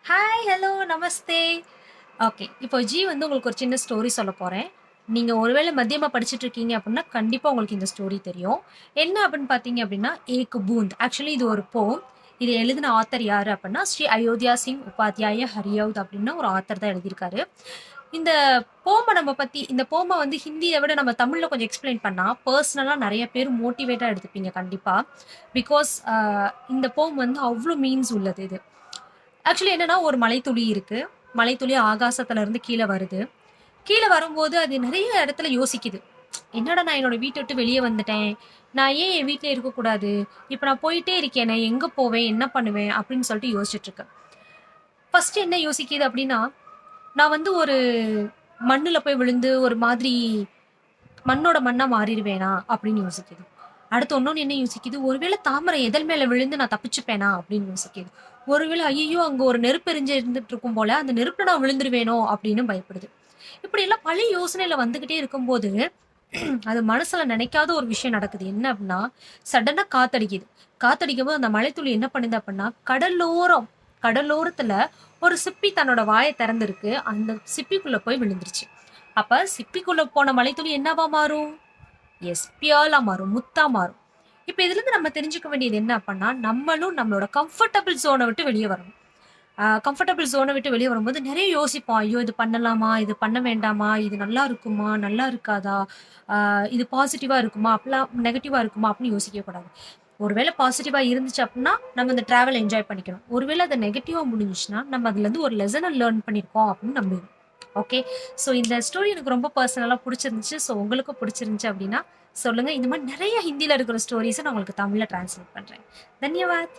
Hi, hello, நமஸ்தே. Okay. இப்போ வந்து உங்களுக்கு ஒரு சின்ன ஸ்டோரி சொல்லப் போறேன். நீங்க ஒருவேளை மத்தியமா படிச்சுட்டு இருக்கீங்க அப்படின்னா, கண்டிப்பா உங்களுக்கு இந்த ஸ்டோரி தெரியும். என்ன அப்படின்னு பார்த்தீங்க அப்படின்னா, "ஏக் பூந்த்". ஆக்சுவலி இது ஒரு போம். இத எழுதின ஆத்தர் யாரு அப்படின்னா, ஸ்ரீ அயோத்தியா சிங் உபாத்யாய ஹரியவுத் அப்படின்னு ஒரு ஆத்தர் தான் எழுதியிருக்காரு. இந்த இந்த போம வந்து ஹிந்திய விட நம்ம தமிழ்ல கொஞ்சம் எக்ஸ்பிளைன் பண்ணா, பெர்சனலா நெறைய பேர் மோட்டிவேட்டா எடுத்துப்பீங்க கண்டிப்பா. பிகாஸ் இந்த போம் வந்து அவ்ளோ மீனிங்ஸ் உள்ளது இது. ஆக்சுவலி என்னன்னா, ஒரு மழைத்துளி இருக்கு. மழைத்துளி ஆகாசத்துல இருந்து கீழ வருது. கீழ வரும்போது அது நெறைய இடத்துல யோசிக்குது. "என்னடா நான் என்னோட வீட்ட விட்டு வெளிய வந்துட்டேன். நான் ஏன் என் வீட்லயே இருக்கக்கூடாது? இப்ப நான் போயிட்டே இருக்கேனே, எங்க போவேன்? என்ன பண்ணுவேன்?" அப்படின்னு சொல்லிட்டு யோசிச்சுட்டு இருக்கு. ஃபர்ஸ்ட் என்ன யோசிக்குது அப்படின்னா, "நான் வந்து ஒரு மண்ணுல போய் விழுந்து ஒரு மாதிரி மண்ணோட மண்ணா மாறிருவேனா?" அப்படின்னு யோசிக்குது. அடுத்து இன்னொன்னு என்ன யோசிக்குது, "ஒருவேளை தாமரை எதழ் மேல விழுந்து நான் தப்பிச்சுப்பேனா?" அப்படின்னு யோசிக்குது. ஒருவேளை ஐயையோ! அங்க ஒரு நெருப்பு எரிஞ்சு இருந்துட்டு இருக்கும் போல, அந்த நெருப்புல நான் விழுந்துருவேனோ! அப்படின்னு பயப்படுது. இப்படியெல்லாம் பல யோசனையில வந்துகிட்டே இருக்கும்போது, அது மனசுல நினைக்காத ஒரு விஷயம் நடக்குது. என்ன அப்படின்னா, சடனா காத்தடிக்குது. காத்தடிக்கும்போது அந்த மழைத்துளி என்ன பண்ணுது அப்படின்னா, கடலோரத்துல ஒரு சிப்பி தன்னோட வாய திறந்திருக்கு. அந்த சிப்பிக்குள்ள போய் விழுந்துருச்சு. அப்ப சிப்பிக்குள்ள போன மழைத்துளி என்னவா மாறும்? எஸ். பியர்லா மாறும். முத்தா மாறும். இப்ப இதிலிருந்து நம்ம தெரிஞ்சுக்க வேண்டியது என்ன அப்பன்னா, நம்மளும் நம்மளோட கம்ஃபர்டபிள் ஜோன விட்டு வெளிய வரணும். கம்ஃபர்டபிள் ஜோன விட்டு வெளிய வரும்போது நெறைய யோசிப்போம். ஐயோ! இது பண்ணலாமா? இது பண்ண வேண்டாமா? இது நல்லா இருக்குமா? நல்லா இருக்காதா? அ இது பாசிட்டிவா இருக்குமா? அப்பலாம் நெகட்டிவா இருக்குமா? அப்படின்னு யோசிக்கக் கூடாது. ஒருவேள பாசிட்டிவா இருந்துச்சு அப்படின்னா, நம்ம அந்த டிராவல என்ஜாய் பண்ணிக்கணும். ஒருவேள அது நெகட்டிவா முடிஞ்சுச்சுன்னா, நம்ம அதுலருந்து ஒரு லெசன லேர்ன் பண்ணியிருக்கோம் அப்படின்னு நம்பணும். ஓகே. ஸோ இந்த ஸ்டோரி எனக்கு ரொம்ப பெர்சனலா புடிச்சிருந்துச்சு. ஸோ உங்களுக்கும் புடிச்சிருந்துச்சு அப்படின்னா சொல்லுங்க. இந்த மாரி நெறைய ஹிந்தில இருக்கிற ஸ்டோரீஸ நான் உங்களுக்கு தமிழ்ல டிரான்ஸ்லேட் பண்றேன். தன்யவாத்.